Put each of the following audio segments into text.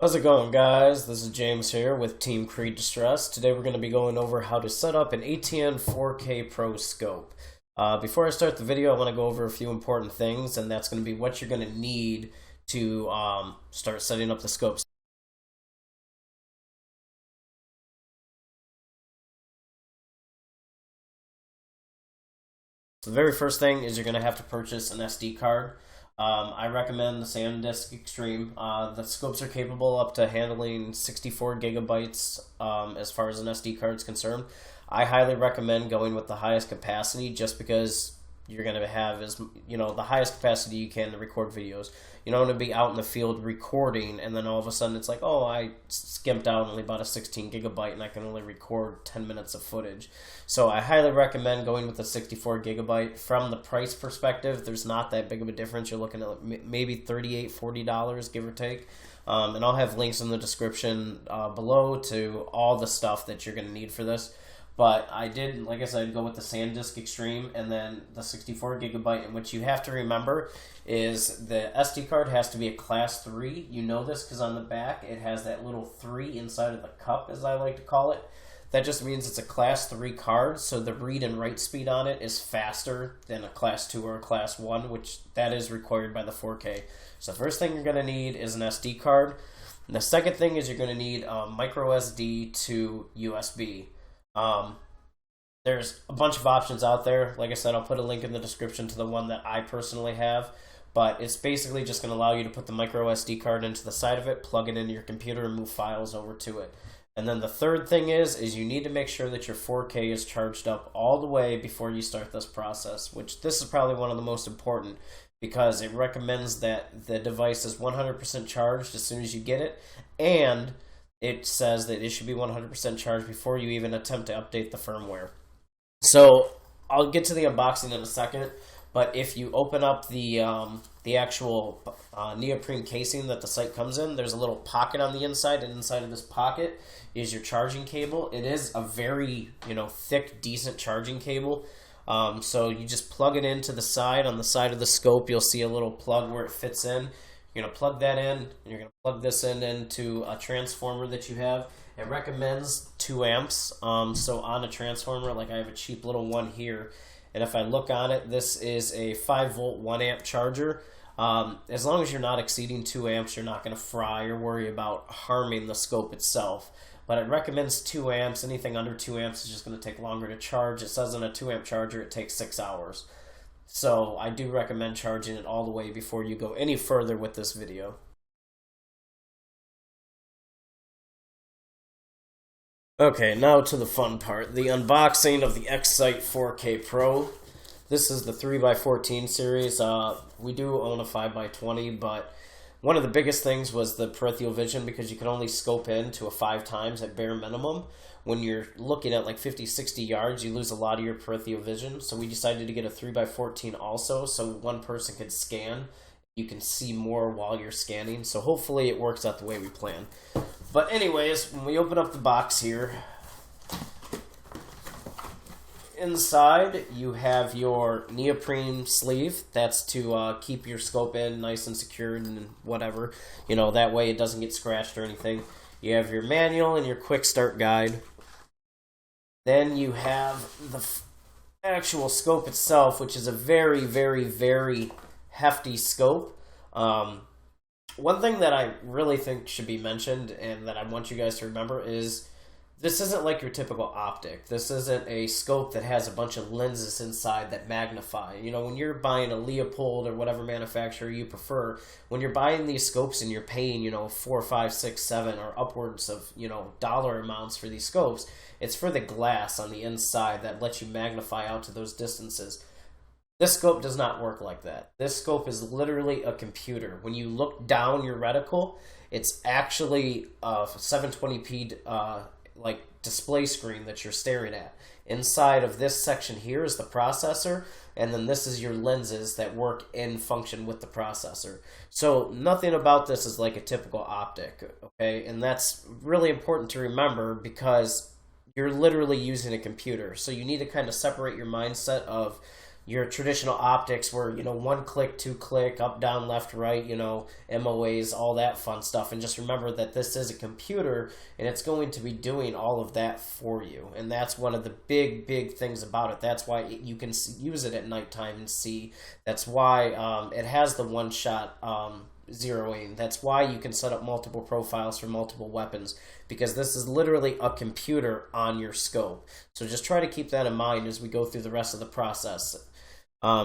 How's it going, guys? This is James here with Team Creed Distress. Today we're going to be going over how to set up an ATN 4K Pro scope. Before I start the video, I want to go over a few important things, and that's going to be what you're going to need to start setting up the scopes. So the very first thing is you're going to have to purchase an SD card. I recommend the Sandisk Extreme. The scopes are capable up to handling 64 gigabytes as far as an SD card is concerned. I highly recommend going with the highest capacity just because you're going to have the highest capacity you can to record videos. You don't want to be out in the field recording and then all of a sudden it's like, oh, I skimped out only about a 16 gigabyte and I can only record 10 minutes of footage. So I highly recommend going with the 64 gigabyte. From the price perspective, there's not that big of a difference. You're looking at maybe $38, $40, give or take. And I'll have links in the description below to all the stuff that you're going to need for this. But I did, like I said, go with the Sandisk Extreme and then the 64 gigabyte. And what you have to remember is the SD card has to be a class 3. You know this because on the back it has that little 3 inside of the cup, as I like to call it. That just means it's a class 3 card, so the read and write speed on it is faster than a class 2 or a class 1, which that is required by the 4K. So the first thing you're going to need is an SD card. And the second thing is you're going to need a micro SD to USB. There's a bunch of options out there. Like I said, I'll put a link in the description to the one that I personally have. But it's basically just going to allow you to put the micro SD card into the side of it, plug it into your computer, and move files over to it. And then the third thing is you need to make sure that your 4K is charged up all the way before you start this process, which this is probably one of the most important because it recommends that the device is 100% charged as soon as you get it, and it says that it should be 100% charged before you even attempt to update the firmware. So I'll get to the unboxing in a second, but if you open up the actual neoprene casing that the site comes in, there's a little pocket on the inside, and inside of this pocket is your charging cable. It is a very thick, decent charging cable. So you just plug it into the side. On the side of the scope, you'll see a little plug where it fits in. You're going to plug that in, and you're going to plug this into a transformer that you have. It recommends 2 amps. So on a transformer, like I have a cheap little one here, and if I look on it, this is a 5-volt 1 amp charger. As long as you're not exceeding 2 amps, you're not going to fry or worry about harming the scope itself. But it recommends 2 amps. Anything under 2 amps is just going to take longer to charge. It says on a 2 amp charger it takes 6 hours. So I do recommend charging it all the way before you go any further with this video. Okay, now to the fun part, the unboxing of the X-Sight 4K Pro. This is the 3x14 series. We do own a 5x20, but one of the biggest things was the peripheral vision because you can only scope in to a 5 times at bare minimum. When you're looking at like 50, 60 yards, you lose a lot of your peripheral vision. So we decided to get a 3x14 also, so one person could scan. You can see more while you're scanning. So hopefully it works out the way we plan. But anyways, when we open up the box here, inside you have your neoprene sleeve. That's to keep your scope in nice and secured and whatever. That way it doesn't get scratched or anything. You have your manual and your quick start guide. Then you have the actual scope itself, which is a very, very, very hefty scope. One thing that I really think should be mentioned and that I want you guys to remember is this isn't like your typical optic. This isn't a scope that has a bunch of lenses inside that magnify. When you're buying a Leopold or whatever manufacturer you prefer, when you're buying these scopes and you're paying, 4, 5, 6, 7, or upwards of, dollar amounts for these scopes, it's for the glass on the inside that lets you magnify out to those distances. This scope does not work like that. This scope is literally a computer. When you look down your reticle, it's actually a 720p display screen that you're staring at. Inside of this section here is the processor, and then this is your lenses that work in function with the processor. So nothing about this is like a typical optic, okay? And that's really important to remember because you're literally using a computer. So you need to kind of separate your mindset of your traditional optics where, you know, 1 click, 2 click, up, down, left, right, you know, MOAs, all that fun stuff. And just remember that this is a computer and it's going to be doing all of that for you. And that's one of the big things about it. That's why you can use it at nighttime and see. That's why it has the one-shot zeroing. That's why you can set up multiple profiles for multiple weapons, because this is literally a computer on your scope. So just try to keep that in mind as we go through the rest of the process.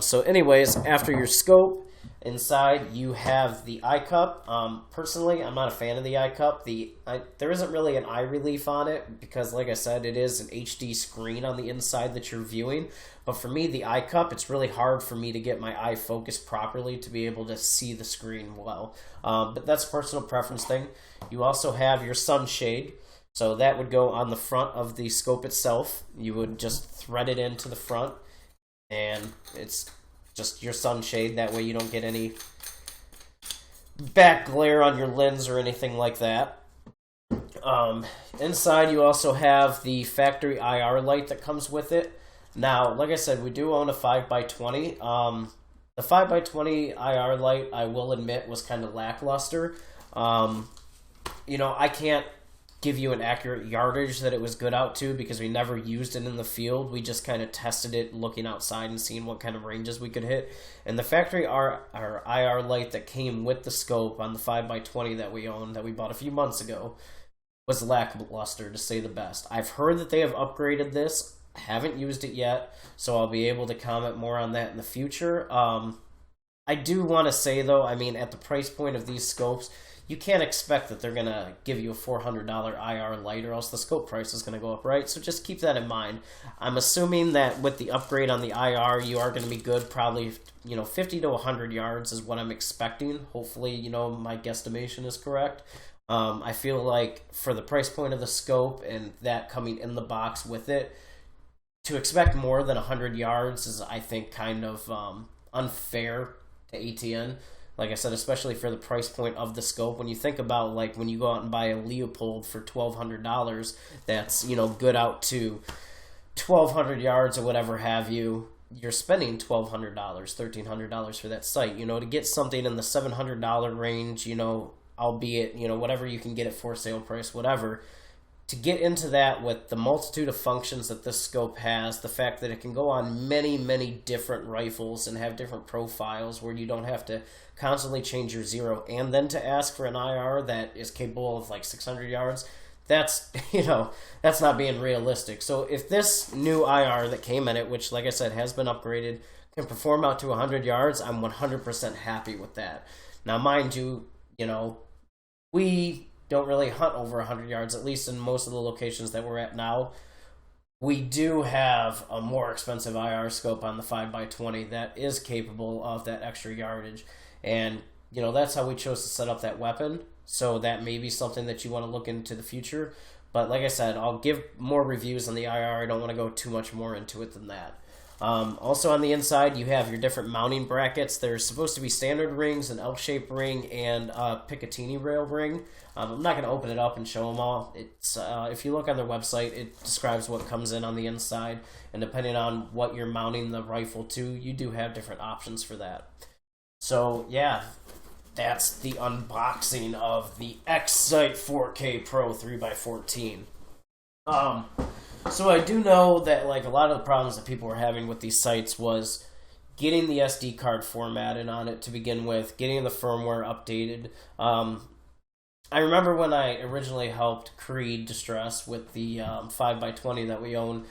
So anyways, after your scope, inside you have the eye cup. Personally, I'm not a fan of the eye cup. There isn't really an eye relief on it because, like I said, it is an HD screen on the inside that you're viewing. But for me, the eye cup, it's really hard for me to get my eye focused properly to be able to see the screen well. But that's a personal preference thing. You also have your sunshade. So that would go on the front of the scope itself. You would just thread it into the front, and it's just your sunshade. That way you don't get any back glare on your lens or anything like that. Inside you also have the factory IR light that comes with it. Now, like I said, we do own a 5x20. The 5x20 IR light, I will admit, was kind of lackluster. You know, I can't give you an accurate yardage that it was good out to because we never used it in the field. We just kind of tested it looking outside and seeing what kind of ranges we could hit. And the factory IR light that came with the scope on the 5x20 that we owned, that we bought a few months ago, was lackluster, to say the best. I've heard that they have upgraded this. I haven't used it yet, so I'll be able to comment more on that in the future. I do want to say, though, I mean, at the price point of these scopes, you can't expect that they're going to give you a $400 IR light, or else the scope price is going to go up, right? So just keep that in mind. I'm assuming that with the upgrade on the IR, you are going to be good, probably, you know, 50 to 100 yards is what I'm expecting. Hopefully, you know, my guesstimation is correct. I feel like for the price point of the scope and that coming in the box with it, to expect more than 100 yards is, I think, kind of unfair to ATN. Like I said, especially for the price point of the scope. When you think about, like, when you go out and buy a Leopold for $1,200, that's, you know, good out to 1,200 yards or whatever have you, you're spending $1,200, $1,300 for that sight. You know, to get something in the $700 range, you know, albeit, you know, whatever you can get at for sale price, whatever, to get into that with the multitude of functions that this scope has, the fact that it can go on many different rifles and have different profiles where you don't have to constantly change your zero, and then to ask for an IR that is capable of like 600 yards, that's, you know, that's not being realistic. So if this new IR that came in it, which, like I said, has been upgraded, can perform out to 100 yards, I'm 100% happy with that. Now, mind you, you know, we don't really hunt over 100 yards, at least in most of the locations that we're at now. We do have a more expensive IR scope on the 5x20 that is capable of that extra yardage. And, you know, that's how we chose to set up that weapon. So that may be something that you want to look into the future. But like I said, I'll give more reviews on the IR. I don't want to go too much more into it than that. Also on the inside, you have your different mounting brackets. There's supposed to be standard rings, an L-shaped ring, and a Picatinny rail ring. I'm not going to open it up and show them all. It's if you look on their website, it describes what comes in on the inside. And depending on what you're mounting the rifle to, you do have different options for that. So, yeah, that's the unboxing of the X-Sight 4K Pro 3x14. So I do know that, like, a lot of the problems that people were having with these sights was getting the SD card formatted on it to begin with, getting the firmware updated. I remember when I originally helped Creed Distress with the 5x20 that we own,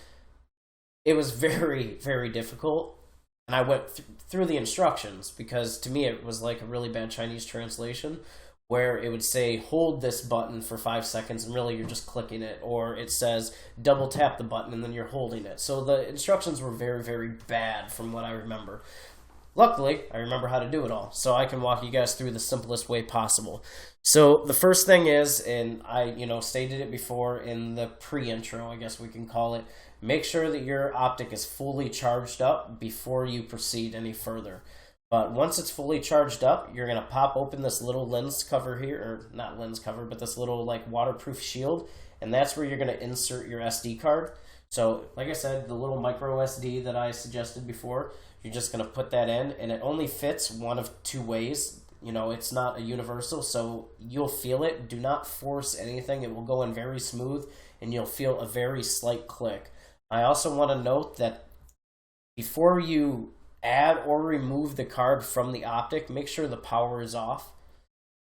it was very difficult. And I went through the instructions because to me it was like a really bad Chinese translation where it would say hold this button for 5 seconds and really you're just clicking it, or it says double tap the button and then you're holding it. So the instructions were very bad from what I remember. Luckily, I remember how to do it all, so I can walk you guys through the simplest way possible. So the first thing is, and I stated it before in the pre-intro, I guess we can call it, make sure that your optic is fully charged up before you proceed any further. But once it's fully charged up, you're going to pop open this little lens cover here, or not lens cover, but this little like waterproof shield, and that's where you're going to insert your SD card. So like I said, the little micro SD that I suggested before, You're just going to put that in, and it only fits one of two ways. You know, it's not a universal, so you'll feel it. Do not force anything. It will go in very smooth, and you'll feel a very slight click. I also want to note that before you add or remove the card from the optic, make sure the power is off.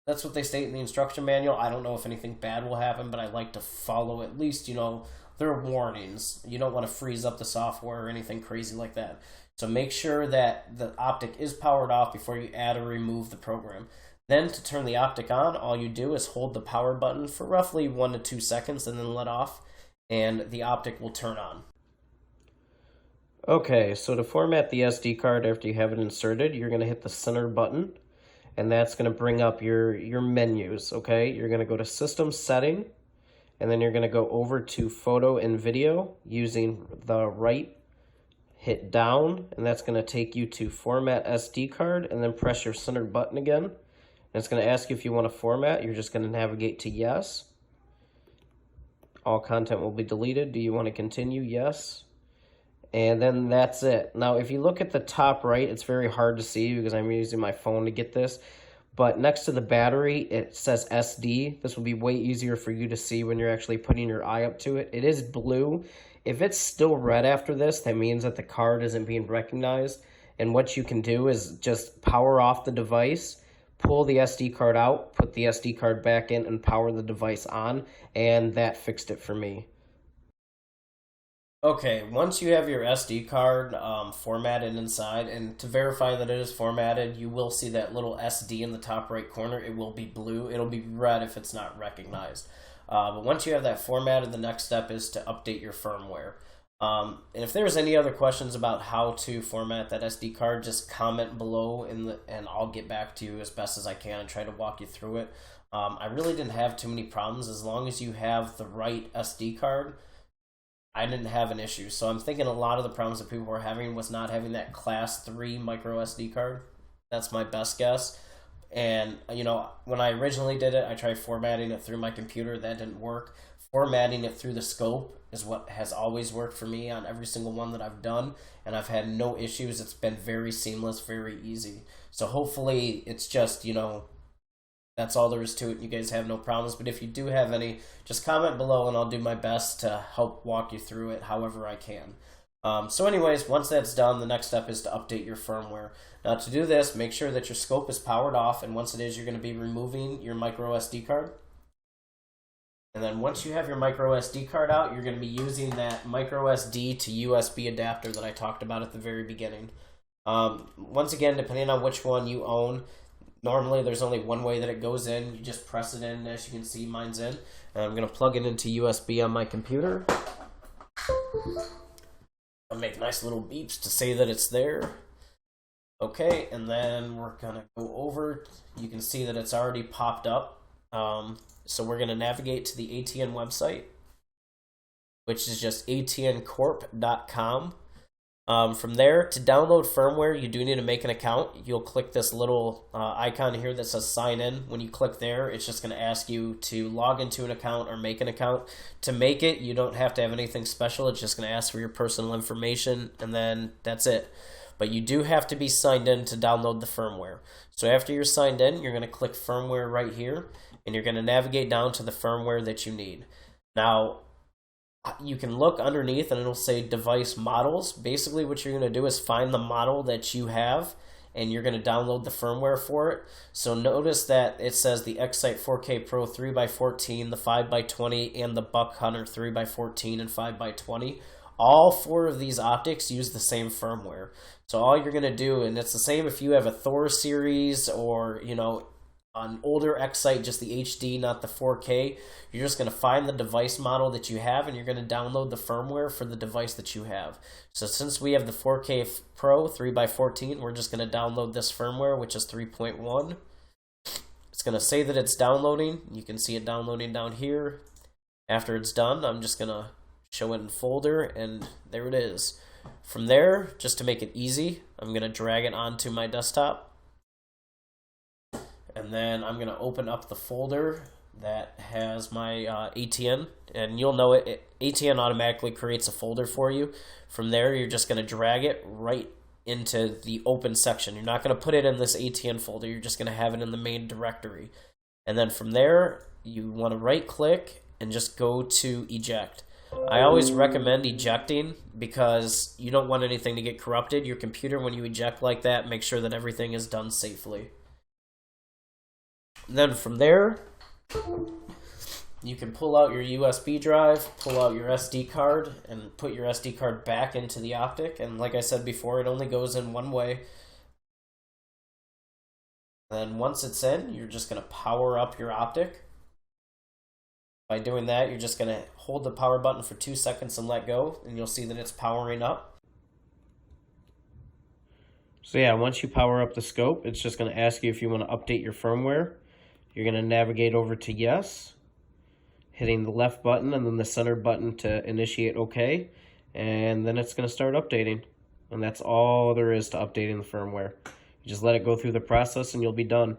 That's what they state in the instruction manual. I don't know if anything bad will happen, but I like to follow at least, you know, their warnings. You don't want to freeze up the software or anything crazy like that. So make sure that the optic is powered off before you add or remove the program. Then to turn the optic on, all you do is hold the power button for roughly 1 to 2 seconds and then let off, and the optic will turn on. Okay, so to format the SD card after you have it inserted, you're going to hit the center button, and that's going to bring up your menus, okay? You're going to go to System Setting, and then you're going to go over to Photo and Video using the right, hit down, and that's going to take you to Format SD Card, and then press your center button again. And it's going to ask you if you want to format. You're just going to navigate to Yes. All content will be deleted. Do you want to continue? Yes. And then that's it. Now, if you look at the top right, it's very hard to see because I'm using my phone to get this. But next to the battery, it says SD. This will be way easier for you to see when you're actually putting your eye up to it. It is blue. If it's still red after this, that means that the card isn't being recognized. And what you can do is just power off the device, pull the SD card out, put the SD card back in, and power the device on. And that fixed it for me. Okay, once you have your SD card formatted inside, and to verify that it is formatted, you will see that little SD in the top right corner. It will be blue. It'll be red if it's not recognized. But once you have that formatted, the next step is to update your firmware. And if there's any other questions about how to format that SD card, just comment below, and I'll get back to you as best as I can and try to walk you through it. I really didn't have too many problems. As long as you have the right SD card, I didn't have an issue. So I'm thinking a lot of the problems that people were having was not having that Class 3 micro SD card. That's my best guess. And, you know, when I originally did it, I tried formatting it through my computer. That didn't work. Formatting it through the scope is what has always worked for me on every single one that I've done. And I've had no issues. It's been very seamless, very easy. So hopefully it's just, you know, that's all there is to it. You guys have no problems. But if you do have any, just comment below and I'll do my best to help walk you through it however I can. So anyways, once that's done, the next step is to update your firmware. Now to do this, make sure that your scope is powered off, and once it is, you're going to be removing your micro SD card. And then once you have your micro SD card out, you're going to be using that micro SD to USB adapter that I talked about at the very beginning. Once again, depending on which one you own, normally there's only one way that it goes in. You just press it in. As you can see, mine's in. And I'm going to plug it into USB on my computer. I'll make nice little beeps to say that it's there. Okay, and then we're going to go over. You can see that it's already popped up. So we're going to navigate to the ATN website, which is just atncorp.com. From there, to download firmware, you do need to make an account. You'll click this little icon here that says sign in. When you click there, it's just going to ask you to log into an account or make an account. To make it, you don't have to have anything special. It's just going to ask for your personal information, and then that's it. But you do have to be signed in to download the firmware. So after you're signed in, you're going to click firmware right here, and you're going to navigate down to the firmware that you need. Now, you can look underneath and it'll say device models. Basically what you're going to do is find the model that you have, and you're going to download the firmware for it. So notice that it says the X-Sight 4K Pro 3x14, the 5x20, and the Buck Hunter 3x14 and 5x20. All four of these optics use the same firmware. So all you're going to do, and it's the same if you have a Thor series or, you know, an older X-Sight, just the HD, not the 4K, you're just going to find the device model that you have, and you're going to download the firmware for the device that you have. So since we have the 4K Pro 3x14, we're just going to download this firmware, which is 3.1. It's going to say that it's downloading. You can see it downloading down here. After it's done, I'm just going to show it in folder, and there it is. From there, just to make it easy, I'm going to drag it onto my desktop. And then I'm going to open up the folder that has my ATN. And you'll know it. ATN automatically creates a folder for you. From there, you're just going to drag it right into the open section. You're not going to put it in this ATN folder. You're just going to have it in the main directory. And then from there, you want to right click and just go to eject. I always recommend ejecting because you don't want anything to get corrupted. Your computer, when you eject like that, make sure that everything is done safely. And then from there, you can pull out your USB drive, pull out your SD card, and put your SD card back into the optic. And like I said before, it only goes in one way. Then once it's in, you're just going to power up your optic. By doing that, you're just going to hold the power button for 2 seconds and let go, and you'll see that it's powering up. So yeah, once you power up the scope, it's just going to ask you if you want to update your firmware. You're going to navigate over to yes, hitting the left button and then the center button to initiate OK, and then it's going to start updating. And that's all there is to updating the firmware. You just let it go through the process and you'll be done.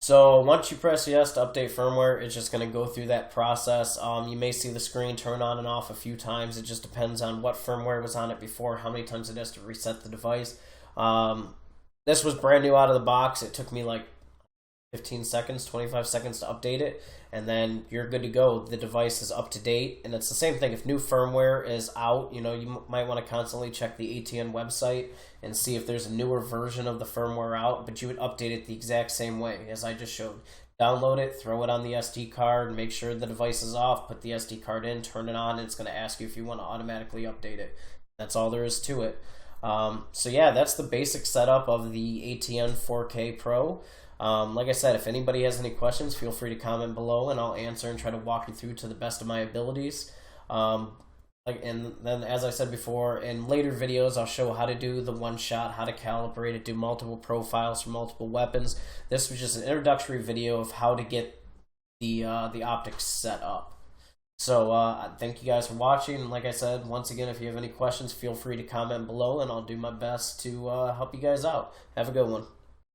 So once you press yes to update firmware, it's just going to go through that process. You may see the screen turn on and off a few times. It just depends on what firmware was on it before, how many times it has to reset the device. This was brand new out of the box. It took me like 15 seconds, 25 seconds to update it, and then you're good to go. The device is up to date, and it's the same thing. If new firmware is out, you might want to constantly check the ATN website and see if there's a newer version of the firmware out, but you would update it the exact same way as I just showed. Download it, throw it on the SD card, make sure the device is off, put the SD card in, turn it on, and it's going to ask you if you want to automatically update it. That's all there is to it. So yeah, that's the basic setup of the ATN 4K Pro. Like I said, if anybody has any questions, feel free to comment below and I'll answer and try to walk you through to the best of my abilities. And then, as I said before, in later videos, I'll show how to do the one-shot, how to calibrate it, do multiple profiles for multiple weapons. This was just an introductory video of how to get the optics set up. So thank you guys for watching. And like I said, once again, if you have any questions, feel free to comment below and I'll do my best to help you guys out. Have a good one.